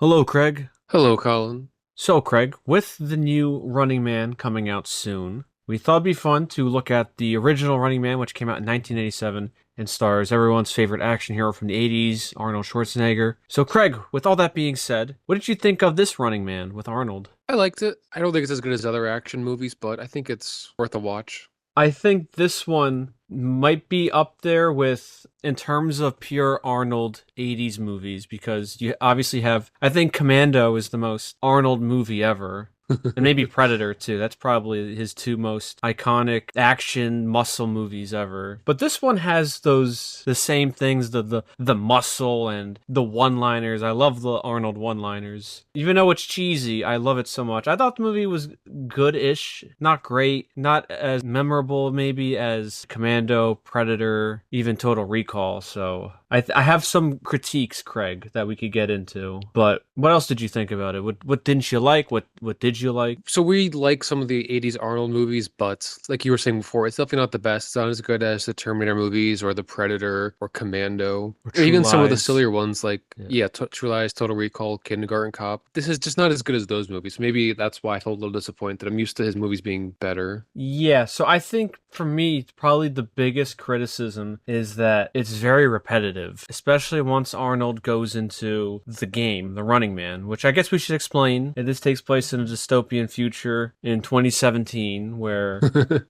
Hello, Craig. Hello, Colin. So, Craig, with the new Running Man coming out soon, we thought it'd be fun to look at the original Running Man, which came out in 1987 and stars everyone's favorite action hero from the 80s, Arnold Schwarzenegger. So, Craig, with all that being said, what did you think of this Running Man with Arnold? I liked it. I don't think it's as good as other action movies, but I think it's worth a watch. I think this one might be up there with, in terms of pure Arnold 80s movies, because you obviously have, I think Commando is the most Arnold movie ever. And maybe Predator too. That's probably his two most iconic action muscle movies ever. But this one has the same things, the muscle and the one-liners. I love the Arnold one-liners. Even though it's cheesy, I love it so much. I thought the movie was good-ish, not great, not as memorable maybe as Commando, Predator, even Total Recall. So I have some critiques, Craig, that we could get into. But what else did you think about it? What didn't you like? What did you like? So we like some of the 80s Arnold movies, but like you were saying before, it's definitely not the best. It's not as good as the Terminator movies or the Predator or Commando, Or or True even some of the Lies? sillier ones like, Yeah. True Lies, Total Recall, Kindergarten Cop. This is just not as good as those movies. Maybe that's why I felt a little disappointed. I'm used to his movies being better. Yeah, so I think for me, probably the biggest criticism is that it's very repetitive, especially once Arnold goes into the game, the Running Man, which I guess we should explain. And this takes place in a dystopian future in 2017, where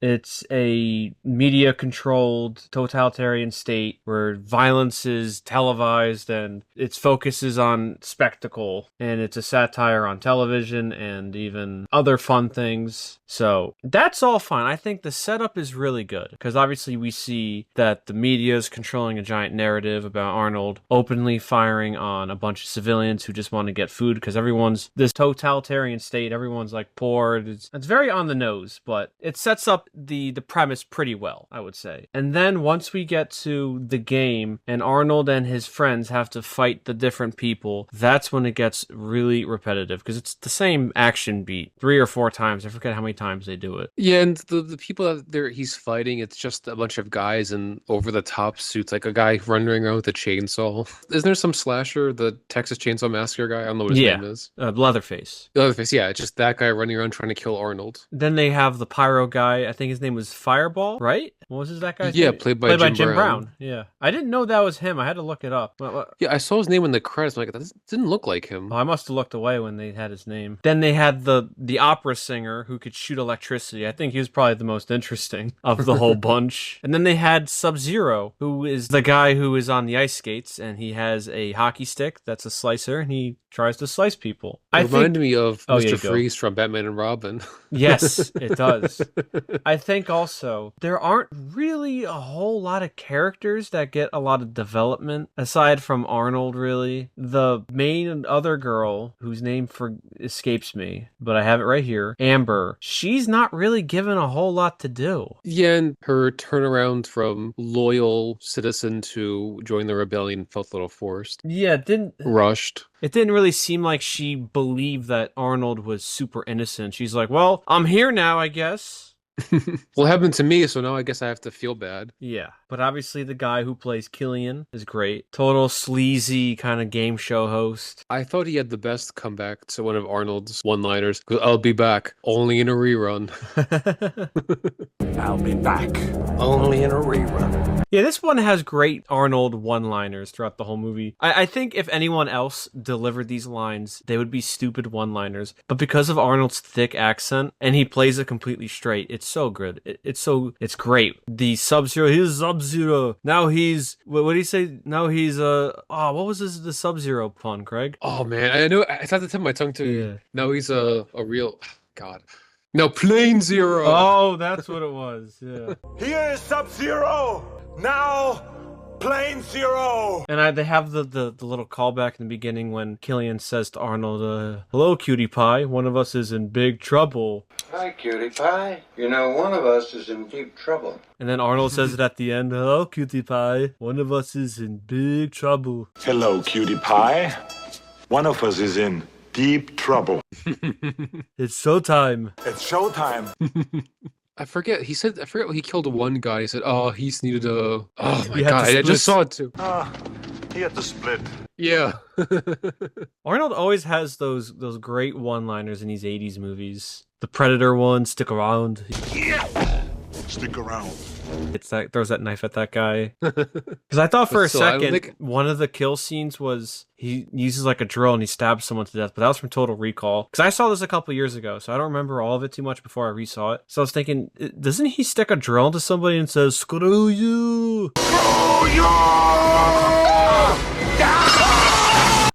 it's a media controlled totalitarian state where violence is televised and its focus is on spectacle, and it's a satire on television and even other fun things. So that's all fine. I think the setup is really good because obviously we see that the media is controlling a giant narrative about Arnold openly firing on a bunch of civilians who just want to get food because everyone's this totalitarian state. Everyone's like poor. It's very on the nose, but it sets up the premise pretty well, I would say. And then once we get to the game and Arnold and his friends have to fight the different people, that's when it gets really repetitive because it's the same action beat 3 or 4 times. I forget how many times they do it. Yeah, and the people that he's fighting, it's just a bunch of guys in over the top suits, like a guy running around with a chainsaw. Isn't there some slasher, the Texas Chainsaw Massacre guy? I don't know what his Yeah, name is. Leatherface. The other face, yeah, it's just that guy running around trying to kill Arnold. Then they have the pyro guy. I think his name was Fireball, right? What was that guy's Yeah, name? played by Played by Jim Jim Brown. Brown. Yeah, I didn't know that was him. I had to look it up. Yeah, I saw his name in the credits. I'm like, that didn't look like Oh, him. I must have looked away when they had his name. Then they had the opera singer who could shoot electricity. I think he was probably the most interesting of the whole bunch. And then they had Sub-Zero, who is the guy who is on the ice skates, and he has a hockey stick that's a slicer, and he tries to slice people. It I think. reminded me of Oh yeah, Mr. go. Freeze from Batman and Robin. Yes, it does. I think also there aren't really a whole lot of characters that get a lot of development aside from Arnold, really. The main other girl whose name escapes me, but I have it right here, Amber, she's not really given a whole lot to do. Yeah, and her turnaround from loyal citizen to join the rebellion felt a little forced. Yeah, Rushed. it didn't really seem like she believed that Arnold was super innocent. She's like, "Well, I'm here now, I guess." Well, it happened to me, so now I guess I have to feel bad. Yeah, but obviously the guy who plays Killian is great. Total sleazy kind of game show host. I thought he had the best comeback to one of Arnold's one-liners. I'll be back, only in a rerun. I'll be back, only in a rerun. Yeah, this one has great Arnold one-liners throughout the whole movie. I think if anyone else delivered these lines, they would be stupid one-liners. But because of Arnold's thick accent, and he plays it completely straight, it's so good. It's great. The Sub-Zero, he's Sub-Zero. Now he's, what do you say? Now he's, what was the Sub-Zero pun, Craig? Oh man, I know. It's at the tip of my tongue too. Yeah. No, he's a real God. No, Plain Zero. Oh, that's what it was. Yeah. Here is Sub-Zero, now Plain Zero. And they have the little callback in the beginning when Killian says to Arnold, "Hello, cutie pie. One of us is in big trouble." Hi, cutie pie. You know, one of us is in deep trouble. And then Arnold says it at the end, "Hello, cutie pie. One of us is in big trouble." Hello, cutie pie. One of us is in deep trouble. It's showtime. It's showtime. I forget. I forget. He killed one guy. He said, "Oh, he's needed a." Oh my He had God! to I just split. saw it too. He had to split. Yeah. Arnold always has those great one-liners in these 80s movies. The Predator one, stick around. Stick around. Throws that knife at that guy. Because I thought for a still, I don't second think- one of the kill scenes was he uses like a drill and he stabs someone to death, but that was from Total Recall. Because I saw this a couple years ago, so I don't remember all of it too much before I resaw it. So I was thinking, doesn't he stick a drill into somebody and says, "Screw you"?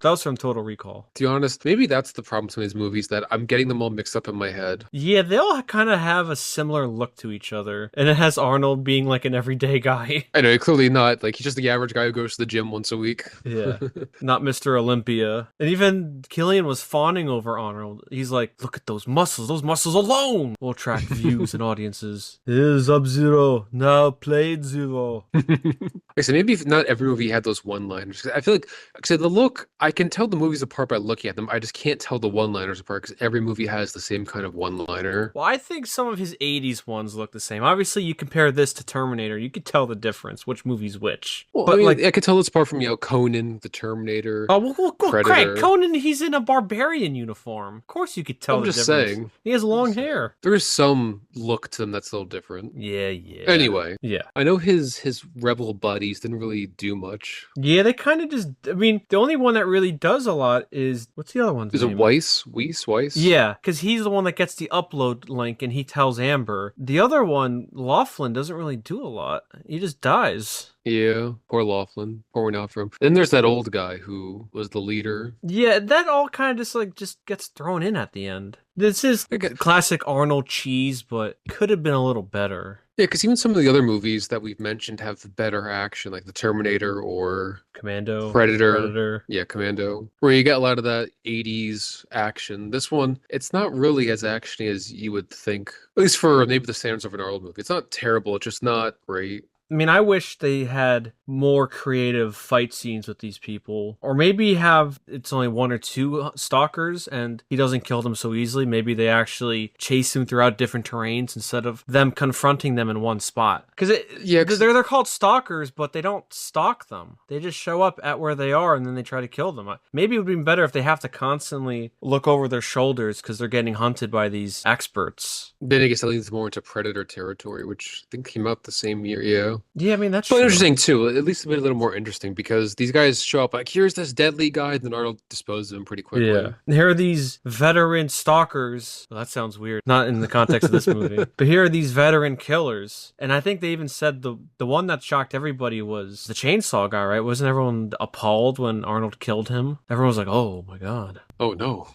That was from Total Recall. To be honest, maybe that's the problem with some of these movies, that I'm getting them all mixed up in my head. Yeah, they all kind of have a similar look to each other. And it has Arnold being like an everyday guy. I know, clearly not. Like, he's just the average guy who goes to the gym once a week. Yeah. Not Mr. Olympia. And even Killian was fawning over Arnold. He's like, look at those muscles. Those muscles alone will attract views and audiences. Here's Sub-Zero. Now played Zero. I said, maybe if not every movie had those one-liners. I feel like I said, the look, I can tell the movies apart by looking at them. I just can't tell the one-liners apart because every movie has the same kind of one-liner. Well, I think some of his 80s ones look the same. Obviously, you compare this to Terminator, you could tell the difference, which movie's which. Well, But I mean, like, I could tell this apart from, Conan, the Terminator. oh, well, Predator. Craig, Conan, he's in a barbarian uniform. Of course you could tell I'm the just difference. saying. He has long hair. There is some look to them that's a little different. Yeah. Anyway, Yeah. I know his rebel buddies didn't really do much. Yeah, they kind of just, I mean, the only one that really does a lot is, what's the other one? Is it Weiss? Yeah, because he's the one that gets the upload link and he tells Amber. The other one, Laughlin, doesn't really do a lot. He just dies. Yeah, poor Laughlin. Pouring out for him. Then there's that old guy who was the leader. Yeah, that all kind of just gets thrown in at the end. This is classic Arnold cheese, but could have been a little better. Yeah, because even some of the other movies that we've mentioned have better action, like the Terminator or Commando. Predator. Yeah, Commando. Where you get a lot of that 80s action. This one, it's not really as actiony as you would think. At least for maybe the standards of an Arnold movie. It's not terrible, it's just not great. I mean, I wish they had more creative fight scenes with these people. Or maybe have it's only one or two stalkers and he doesn't kill them so easily. Maybe they actually chase him throughout different terrains instead of them confronting them in one spot. Because they're called stalkers, but they don't stalk them. They just show up at where they are and then they try to kill them. Maybe it would be better if they have to constantly look over their shoulders because they're getting hunted by these experts. Then I guess that leads more into Predator territory, which I think came out the same year, yeah. Yeah, I mean, that's But true. interesting too. At least a bit a little more interesting because these guys show up like, here's this deadly guy, and then Arnold disposes of him pretty quickly. Yeah. Here are these veteran stalkers. Well, that sounds weird. Not in the context of this movie. But here are these veteran killers. And I think they even said the one that shocked everybody was the chainsaw guy, right? Wasn't everyone appalled when Arnold killed him? Everyone was like, oh my God. Oh no.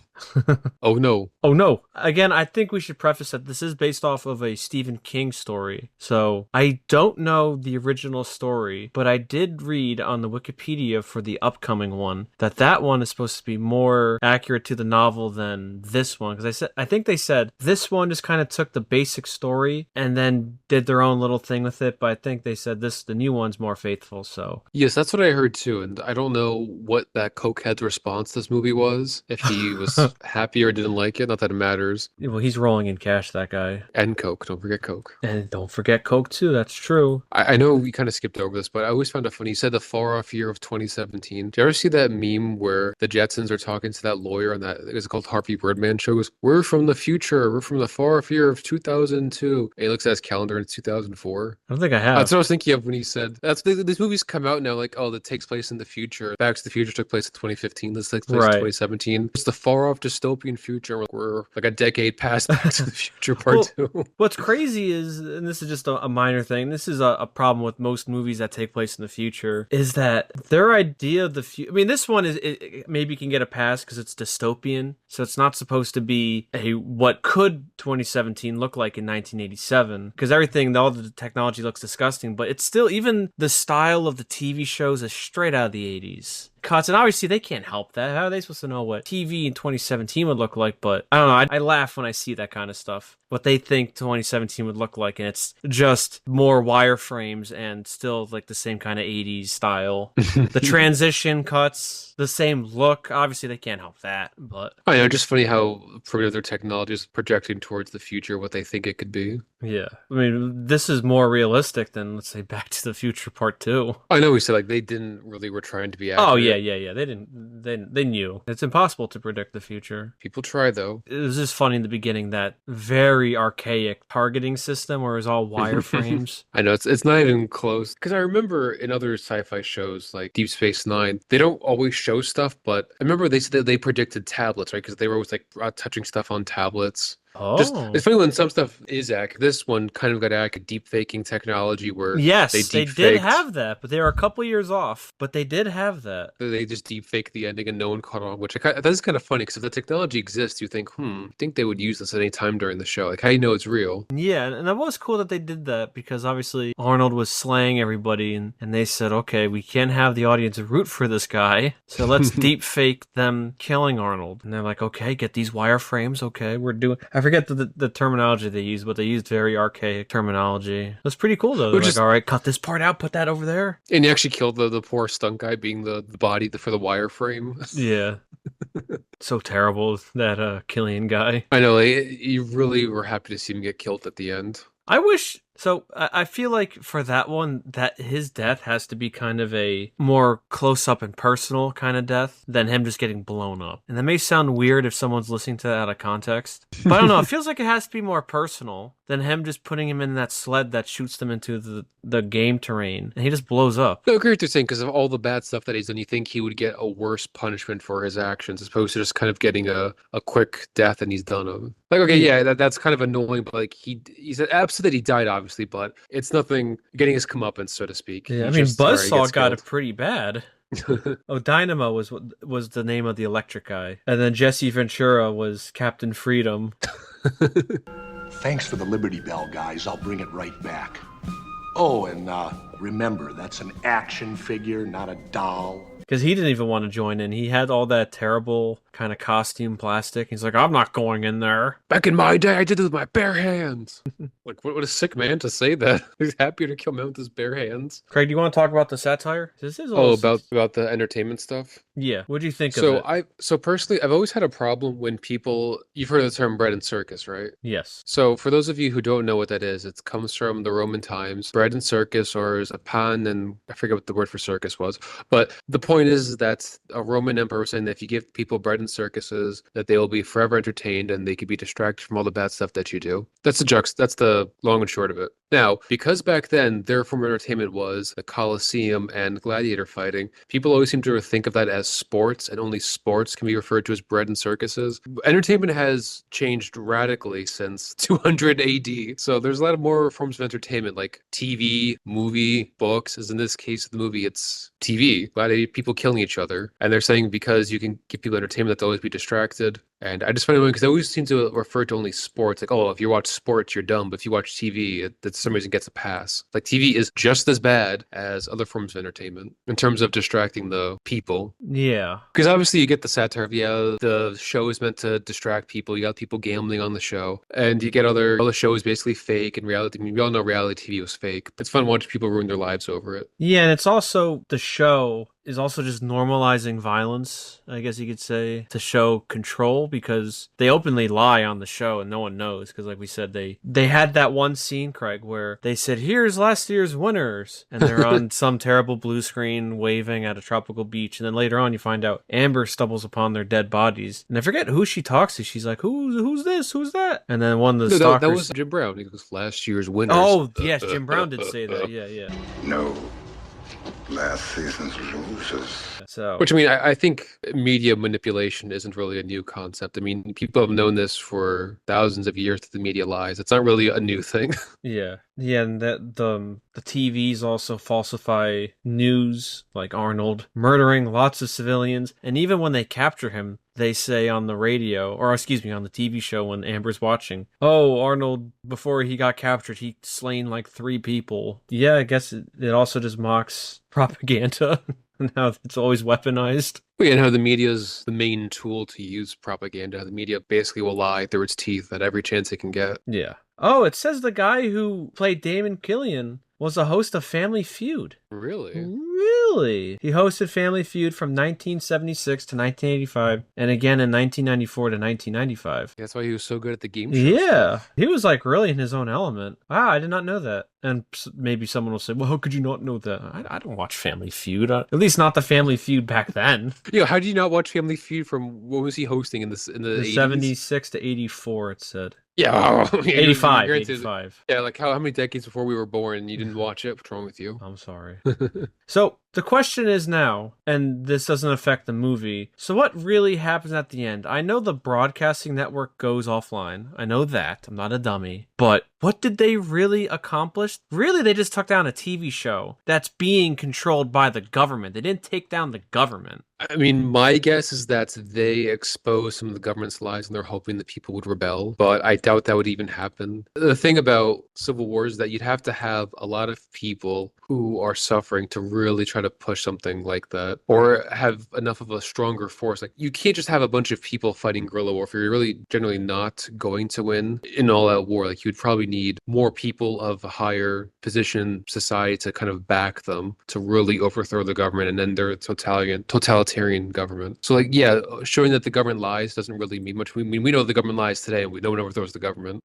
Oh no. Oh no. Again, I think we should preface that this is based off of a Stephen King story. So I don't know the original story, but I did read on the Wikipedia for the upcoming one that one is supposed to be more accurate to the novel than this one. Because I think they said this one just kind of took the basic story and then did their own little thing with it. But I think they said the new one's more faithful. So Yes, that's what I heard too. And I don't know what that cokehead's response to this movie was. If he was happy or didn't like it. Not that it matters. well, he's rolling in cash, that guy. And Coke. Don't forget Coke. And don't forget Coke too. That's true. I know we kind of skipped over this, but I always found it funny. You said the far off year of 2017. Do you ever see that meme where the Jetsons are talking to that lawyer on that, is it called Harvey Birdman show? Goes, we're from the future. We're from the far off year of 2002. And he looks at his calendar and it's 2004. I don't think I have. That's what I was thinking of when he said, these movies come out now like, oh, that takes place in the future. Back to the Future took place in 2015. This takes place in 2017. It's the far off dystopian future. We're like a decade past Back to the Future Part 2. What's crazy is, and this is just a minor thing, this is a problem with most movies that take place in the future, is that their idea of the future, I mean, this one it maybe can get a pass because it's dystopian, so it's not supposed to be what could 2017 look like in 1987, because all the technology looks disgusting, but it's still, even the style of the TV shows is straight out of the 80s. Cuts, and obviously they can't help that. How are they supposed to know what TV in 2017 would look like? But I don't know. I laugh when I see that kind of stuff. What they think 2017 would look like, and it's just more wireframes and still like the same kind of 80s style. The transition cuts, the same look. Obviously they can't help that, but I know, just funny how primitive their technology is projecting towards the future, what they think it could be. Yeah. I mean, this is more realistic than, let's say, Back to the Future Part 2. I know we said like they didn't really were trying to be Oh, yeah, accurate. yeah. They didn't, they knew. It's impossible to predict the future. People try though. It was just funny in the beginning, that very archaic targeting system where it was all wireframes. I know it's not even close because I remember in other sci-fi shows like Deep Space Nine, they don't always show stuff, but I remember they said that they predicted tablets, right? Because they were always like touching stuff on tablets. Just Oh. it's funny when some stuff is accurate. This one kind of got accurate deep faking technology where they Yes, they deep did faked. have that, but they were a couple years off. But they did have that. They just deep fake the ending and no one caught on, which that's kind of funny because if the technology exists, you think, I think they would use this at any time during the show. Like, how do you know it's real? Yeah, and that was cool that they did that because obviously Arnold was slaying everybody, and they said, okay, we can't have the audience root for this guy, so let's deep fake them killing Arnold. And they're like, okay, get these wireframes, okay, we're doing. I forget the terminology they used, but they used very archaic terminology. That's pretty cool though. They're Which like, is, all right, cut this part out, put that over there. and he actually killed the poor stunt guy being the body for the wireframe. Yeah. So terrible, that Killian guy. I know, like, you really were happy to see him get killed at the end. I wish so. I feel like for that one, that his death has to be kind of a more close up and personal kind of death than him just getting blown up. And that may sound weird if someone's listening to that out of context, but I don't know. It feels like it has to be more personal than him just putting him in that sled that shoots them into the game terrain, and he just blows up. No, I agree with you saying because of all the bad stuff that he's done, you think he would get a worse punishment for his actions as opposed to just kind of getting a quick death and he's done of. Like, okay, yeah, that's kind of annoying, but like he's upset that he died, obviously, but it's nothing getting his comeuppance, so to speak. Yeah, I He's mean, just, all right, he Buzzsaw gets got it killed. pretty bad. Oh, Dynamo was the name of the electric guy, and then Jesse Ventura was Captain Freedom. Thanks for the Liberty Bell, guys. I'll bring it right back. Oh, and remember, that's an action figure, not a doll. Because he didn't even want to join in. He had all that terrible kind of costume plastic. He's like, I'm not going in there. Back in my day, I did it with my bare hands. Like, what a sick man to say that. He's happy to kill men with his bare hands. Craig, do you want to talk about the satire? This is Oh, about the entertainment stuff? Yeah. What do you think of it? So personally, I've always had a problem when people, you've heard of the term bread and circus, right? Yes. So for those of you who don't know what that is, it comes from the Roman times. Bread and circus, or is a pan, and I forget what the word for circus was. But the point is that a Roman emperor was saying that if you give people bread and circuses, that they will be forever entertained and they could be distracted from all the bad stuff that you do. That's the long and short of it. Now, because back then their form of entertainment was the Colosseum and gladiator fighting, people always seem to think of that as sports, and only sports can be referred to as bread and circuses. Entertainment has changed radically since 200 AD. So there's a lot of more forms of entertainment like TV, movie, books. As in this case of the movie, it's TV. People killing each other. And they're saying because you can give people entertainment, that they'll always be distracted. And I just find it annoying because they always seem to refer to only sports. Like, oh, if you watch sports, you're dumb. But if you watch TV, that some reason gets a pass. Like, TV is just as bad as other forms of entertainment in terms of distracting the people. Yeah. Because obviously you get the satire of, yeah, the show is meant to distract people. You got people gambling on the show. And you get all the show is basically fake. And reality, I mean, we all know reality TV was fake. It's fun watching people ruin their lives over it. Yeah, and it's also, the show is also just normalizing violence, I guess you could say, to show control, because they openly lie on the show and no one knows. Because like we said, they had that one scene, Craig, where they said, here's last year's winners, and they're on some terrible blue screen waving at a tropical beach, and then later on you find out Amber stumbles upon their dead bodies, and I forget who she talks to. She's like, who's this, who's that? And then one of the stalkers, that was Jim Brown. He goes, last year's winners. oh yes, Jim Brown did say that. Yeah. No. Last season's losers. So, Which, I mean, I think media manipulation isn't really a new concept. I mean, people have known this for thousands of years that the media lies. It's not really a new thing. yeah, and that the TVs also falsify news, like Arnold murdering lots of civilians, and even when they capture him, they say on the radio, or excuse me, on the TV show when Amber's watching, oh, Arnold, before he got captured, he slain like 3 people. Yeah, I guess it also just mocks propaganda and how it's always weaponized. And how the media is the main tool to use propaganda. The media basically will lie through its teeth at every chance it can get. Yeah. Oh, it says the guy who played Damon Killian was a host of Family Feud. Really? Really? He hosted Family Feud from 1976 to 1985, and again in 1994 to 1995. That's why he was so good at the game show Yeah, stuff. he was like really in his own element. Wow, I did not know that. And maybe someone will say, well, how could you not know that? I don't watch Family Feud. At least not the Family Feud back then. Yeah, how do you not watch Family Feud from what was he hosting in the 80s? 76 to 84, it said. Yeah, 85, granted, 85. Yeah, like how many decades before we were born and you didn't watch it? What's wrong with you? I'm sorry. So the question is now, and this doesn't affect the movie, so what really happens at the end? I know the broadcasting network goes offline. I know that. I'm not a dummy. But what did they really accomplish? Really, they just took down a TV show that's being controlled by the government. They didn't take down the government. I mean, my guess is that they exposed some of the government's lies and they're hoping that people would rebel, but I doubt that would even happen. The thing about civil war is that you'd have to have a lot of people who are suffering to really try to push something like that, or have enough of a stronger force. Like, you can't just have a bunch of people fighting guerrilla warfare. You're really generally not going to win in all-out war. Like, you'd probably need more people of a higher position society to kind of back them to really overthrow the government and then their totalitarian government. So, like, yeah, showing that the government lies doesn't really mean much. We know the government lies today, and no one overthrows the government.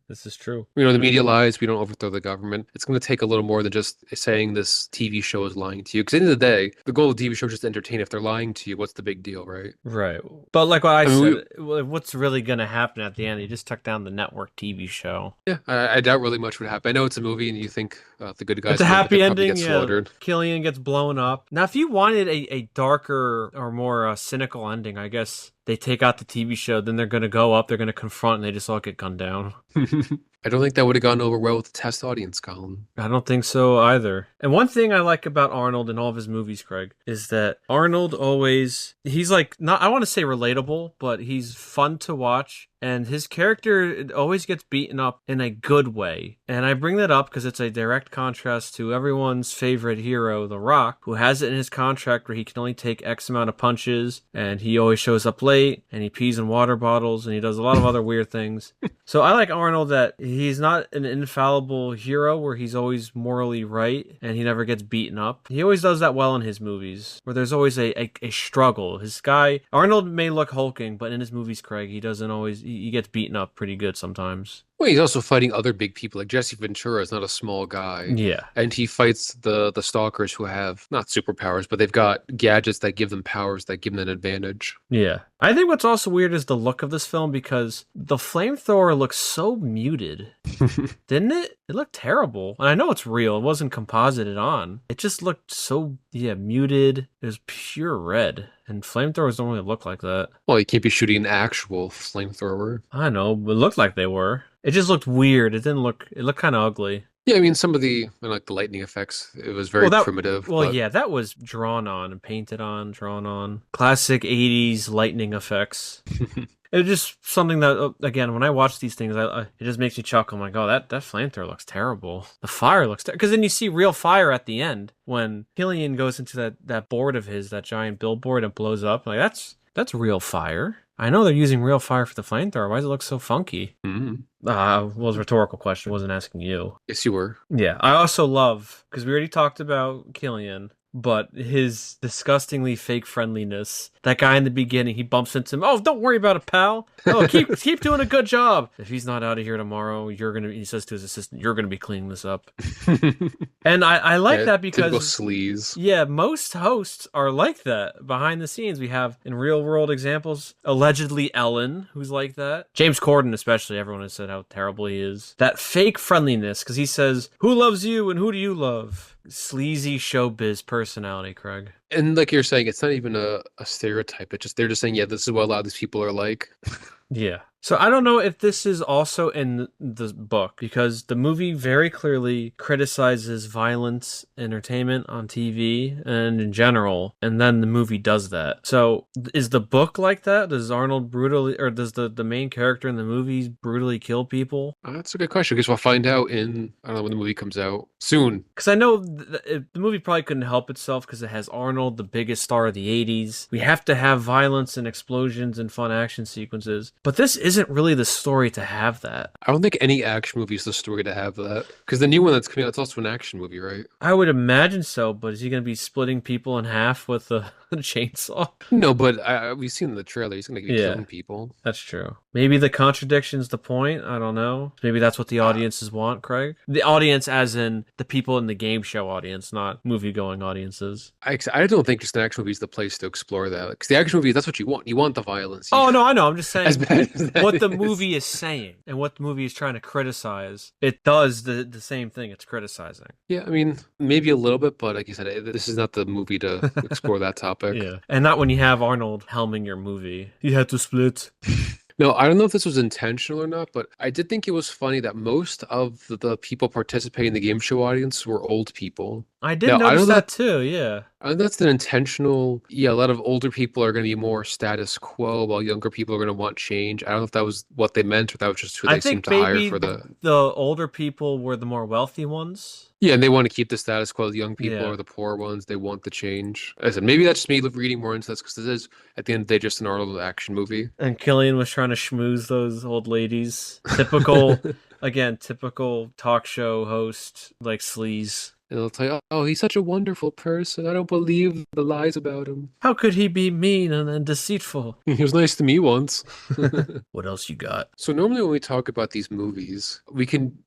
This is true. We know the media lies. We don't overthrow the government. It's going to take a little more than just saying this TV show is lying to you. Because at the end of the day, the goal of the TV show is just to entertain. If they're lying to you, what's the big deal, right? Right. But like what I mean, said, what's really going to happen at the end? He just took down the network TV show. Yeah, I doubt really much would happen. I know it's a movie, and you think the good guys. It's a happy ending. Get slaughtered. Killian gets blown up. Now, if you wanted a darker or more cynical ending, I guess they take out the TV show. Then they're going to go up. They're going to confront, and they just all get gunned down. I don't think that would have gone over well with the test audience, Colin. I don't think so either. And one thing I like about Arnold in all of his movies, Craig, is that Arnold he's like, not, I want to say relatable, but he's fun to watch. And his character always gets beaten up in a good way. And I bring that up because it's a direct contrast to everyone's favorite hero, The Rock, who has it in his contract where he can only take X amount of punches, and he always shows up late, and he pees in water bottles, and he does a lot of other weird things. So I like Arnold that he's not an infallible hero where he's always morally right, and he never gets beaten up. He always does that well in his movies, where there's always a struggle. Arnold may look hulking, but in his movies, Craig, he doesn't always... He gets beaten up pretty good sometimes. Well, he's also fighting other big people. Like Jesse Ventura is not a small guy. Yeah. And he fights the stalkers who have not superpowers, but they've got gadgets that give them powers that give them an advantage. Yeah. I think what's also weird is the look of this film because the flamethrower looks so muted. Didn't it? It looked terrible. And I know it's real. It wasn't composited on. It just looked so, muted. It was pure red. And flamethrowers don't really look like that. Well, you can't be shooting an actual flamethrower. I know, but it looked like they were. It just looked weird. It looked kind of ugly. Yeah, I mean, some of the lightning effects, it was very primitive. Well, yeah, that was drawn on and painted on, drawn on. Classic 80s lightning effects. It's just something that, again, when I watch these things, it just makes me chuckle. I'm like, oh, that flamethrower looks terrible. The fire looks terrible. Because then you see real fire at the end when Killian goes into that board of his, that giant billboard, and blows up. Like, that's real fire. I know they're using real fire for the flamethrower. Why does it look so funky? Mm-hmm. Well, it was a rhetorical question. I wasn't asking you. Yes, you were. Yeah. I also love, because we already talked about Killian, but his disgustingly fake friendliness. That guy in the beginning, he bumps into him. Oh, don't worry about it, pal. Oh, keep doing a good job. If he's not out of here tomorrow, he says to his assistant, you're gonna be cleaning this up. And I like that because sleaze. Yeah, most hosts are like that behind the scenes. We have in real world examples, allegedly Ellen, who's like that. James Corden, especially, everyone has said how terrible he is. That fake friendliness, because he says, who loves you and who do you love? Sleazy showbiz personality, Craig. And like you're saying, it's not even a stereotype. They're just saying, yeah, this is what a lot of these people are like. Yeah. So I don't know if this is also in the book, because the movie very clearly criticizes violence, entertainment on TV and in general, and then the movie does that. So is the book like that? Does Arnold brutally, or does the main character in the movies brutally kill people? That's a good question. I guess we'll find out I don't know when the movie comes out. Soon. Because I know the movie probably couldn't help itself because it has Arnold, the biggest star of the 80s. We have to have violence and explosions and fun action sequences. But this isn't isn't really the story to have that. I don't think any action movie is the story to have that. Because the new one that's coming out, it's also an action movie, right? I would imagine so, but is he going to be splitting people in half with a chainsaw? No, but we've seen in the trailer, he's going to be killing people. That's true. Maybe the contradiction's the point. I don't know. Maybe that's what the audiences want, Craig. The audience as in the people in the game show audience, not movie-going audiences. I don't think just an action movie is the place to explore that. Because the action movie, that's what you want. You want the violence. Oh, no, I know. I'm just saying As bad as that what the is. movie is saying and what the movie is trying to criticize. It does the same thing it's criticizing. Yeah, I mean, maybe a little bit, but like you said, this is not the movie to explore that topic. Yeah. And not when you have Arnold helming your movie. He had to split. No, I don't know if this was intentional or not, but I did think it was funny that most of the people participating in the game show audience were old people. I did Now, I notice know that too, yeah. I think that's an intentional. Yeah, a lot of older people are going to be more status quo, while younger people are going to want change. I don't know if that was what they meant or that was just who I they seemed think to hire maybe for the. the older people were the more wealthy ones. Yeah, and they want to keep the status quo. The young people Yeah. are the poor ones. They want the change. As I said, maybe that's just me reading more into this because this is, at the end of the day, just an Arnold action movie. And Killian was trying to schmooze those old ladies. Typical, again, typical talk show host, like sleaze. And they'll tell you, oh, he's such a wonderful person. I don't believe the lies about him. How could he be mean and deceitful? He was nice to me once. What else you got? So normally when we talk about these movies,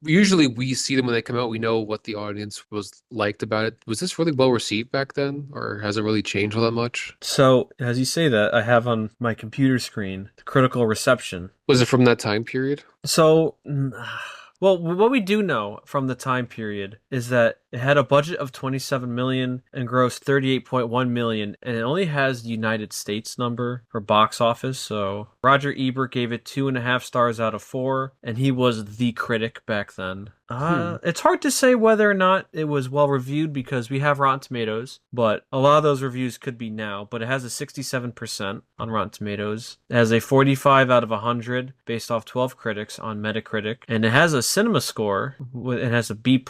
usually we see them when they come out. We know what the audience was liked about it. Was this really well received back then, or has it really changed all that much? So, as you say that, I have on my computer screen the critical reception. Was it from that time period? So, well, what we do know from the time period is that it had a budget of 27 million and grossed 38.1 million, and it only has the United States number for box office. So Roger Ebert gave it 2.5 stars out of 4, and he was the critic back then. It's hard to say whether or not it was well reviewed because we have Rotten Tomatoes, but a lot of those reviews could be now. But it has a 67% on Rotten Tomatoes. It has a 45 out of 100 based off 12 critics on Metacritic, and it has a cinema score. It has a B+.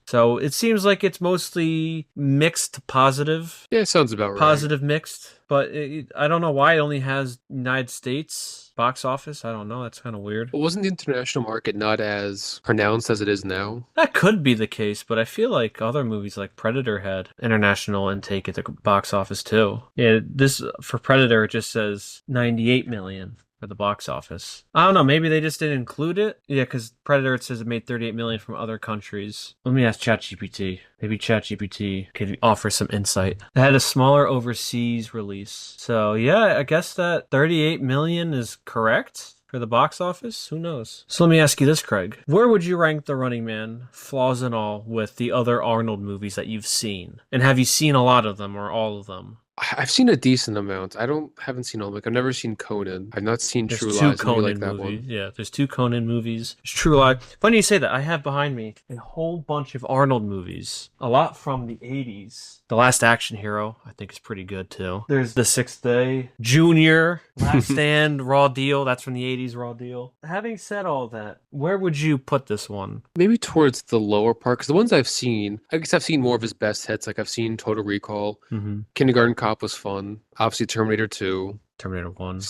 So it seems like it's mostly mixed to positive. Yeah, it sounds about right. Positive mixed. But I don't know why it only has United States box office. I don't know. That's kind of weird. But wasn't the international market not as pronounced as it is now? That could be the case, but I feel like other movies like Predator had international intake at the box office too. Yeah, this for Predator it just says 98 million for the box office. I don't know, maybe they just didn't include it. Yeah, because Predator it says it made 38 million from other countries. Let me ask ChatGPT. Maybe ChatGPT could offer some insight. It had a smaller overseas release. So yeah, I guess that 38 million is correct for the box office. Who knows? So let me ask you this, Craig. Where would you rank The Running Man, flaws and all, with the other Arnold movies that you've seen? And have you seen a lot of them or all of them? I've seen a decent amount. Haven't seen all. Like I've never seen Conan. I've not seen There's True two Lies. I really Conan like that movies. one. Yeah, there's 2 Conan movies. There's True Lies. Funny you say that. I have behind me a whole bunch of Arnold movies. A lot from the 80s. The Last Action Hero, I think, is pretty good too. There's The Sixth Day, Junior, Last Stand, Raw Deal. That's from the 80s, Raw Deal. Having said all that, where would you put this one? Maybe towards the lower part, because the ones I've seen, I guess I've seen more of his best hits. Like I've seen Total Recall. Mm-hmm. Kindergarten Cop was fun. Obviously Terminator 2. Terminator 1.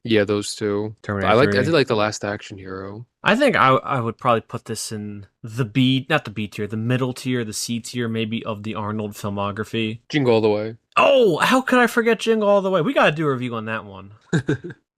Yeah, those two. Terminator I 3. did like The Last Action Hero. I think I would probably put this in the B, not the B tier, the middle tier, the C tier maybe of the Arnold filmography. Jingle All the Way. Oh, how could I forget Jingle All the Way? We got to do a review on that one.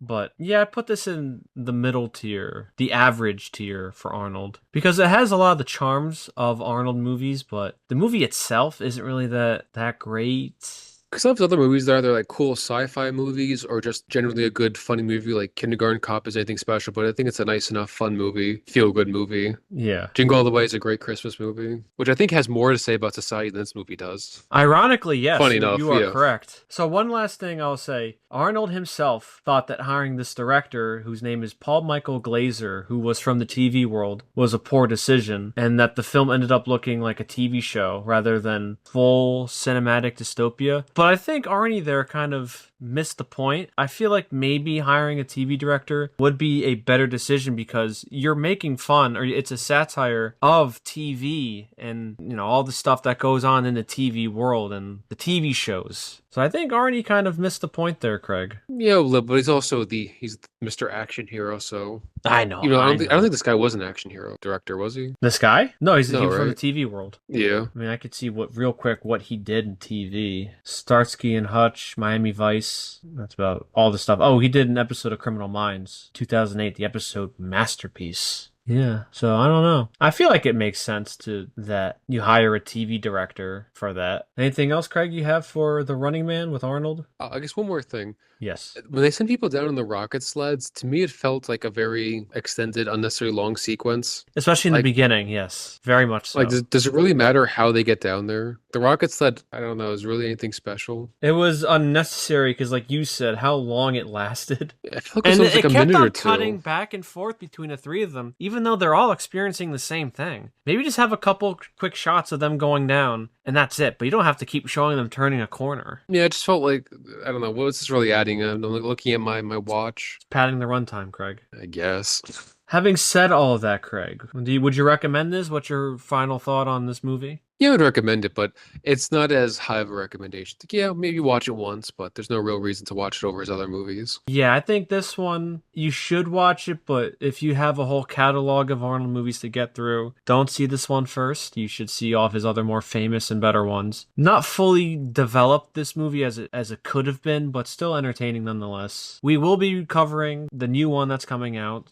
But yeah, I put this in the middle tier, the average tier for Arnold, because it has a lot of the charms of Arnold movies, but the movie itself isn't really that great. Because some of his other movies they're either like cool sci-fi movies or just generally a good funny movie. Like Kindergarten Cop is anything special, but I think it's a nice enough fun movie, feel-good movie. Yeah. Jingle All the Way is a great Christmas movie, which I think has more to say about society than this movie does. Ironically, yes, Funny enough, you are yeah. correct. So one last thing I'll say. Arnold himself thought that hiring this director, whose name is Paul Michael Glaser, who was from the TV world, was a poor decision, and that the film ended up looking like a TV show rather than full cinematic dystopia. But I think Arnie there kind of missed the point. I feel like maybe hiring a TV director would be a better decision because you're making fun, or it's a satire of TV and, you know, all the stuff that goes on in the TV world and the TV shows. So I think Arnie kind of missed the point there, Craig. Yeah, a little, but he's also he's Mr. Action Hero, so I know. you know, I don't think this guy was an action hero director, was he? This guy? No, he was from the right? TV world. Yeah. I mean, I could see what he did in TV. Starsky and Hutch, Miami Vice. That's about all the stuff. Oh, he did an episode of Criminal Minds, 2008, the episode Masterpiece. Yeah, so I don't know. I feel like it makes sense that you hire a TV director for that. Anything else, Craig, you have for The Running Man with Arnold? I guess one more thing. Yes. When they send people down in the rocket sleds, to me it felt like a very extended, unnecessarily long sequence. Especially in the beginning, yes. Very much so. Like, does it really matter how they get down there? The rocket sled, I don't know, is really anything special? It was unnecessary because, like you said, how long it lasted. I feel like it was like a minute or two. And it kept on cutting back and forth between the three of them, even though they're all experiencing the same thing. Maybe just have a couple quick shots of them going down, and that's it. But you don't have to keep showing them turning a corner. Yeah, it just felt like, I don't know, what was this really adding? I'm looking at my watch. It's padding the runtime, Craig. I guess. Having said all of that, Craig, would you recommend this? What's your final thought on this movie? Yeah, I would recommend it, but it's not as high of a recommendation. Like, yeah, maybe watch it once, but there's no real reason to watch it over his other movies. Yeah, I think this one, you should watch it, but if you have a whole catalog of Arnold movies to get through, don't see this one first. You should see all of his other more famous and better ones. Not fully developed this movie as it could have been, but still entertaining nonetheless. We will be covering the new one that's coming out,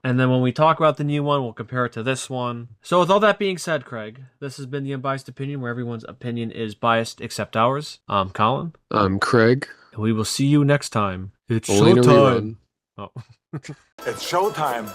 and then when we talk about the new one, we'll compare it to this one. So with all that being said, Craig, this has been the Unbiased Opinion, where everyone's opinion is biased except ours. I'm Colin. I'm Craig. And we will see you next time. It's Only in a showtime. rerun. Oh. It's showtime.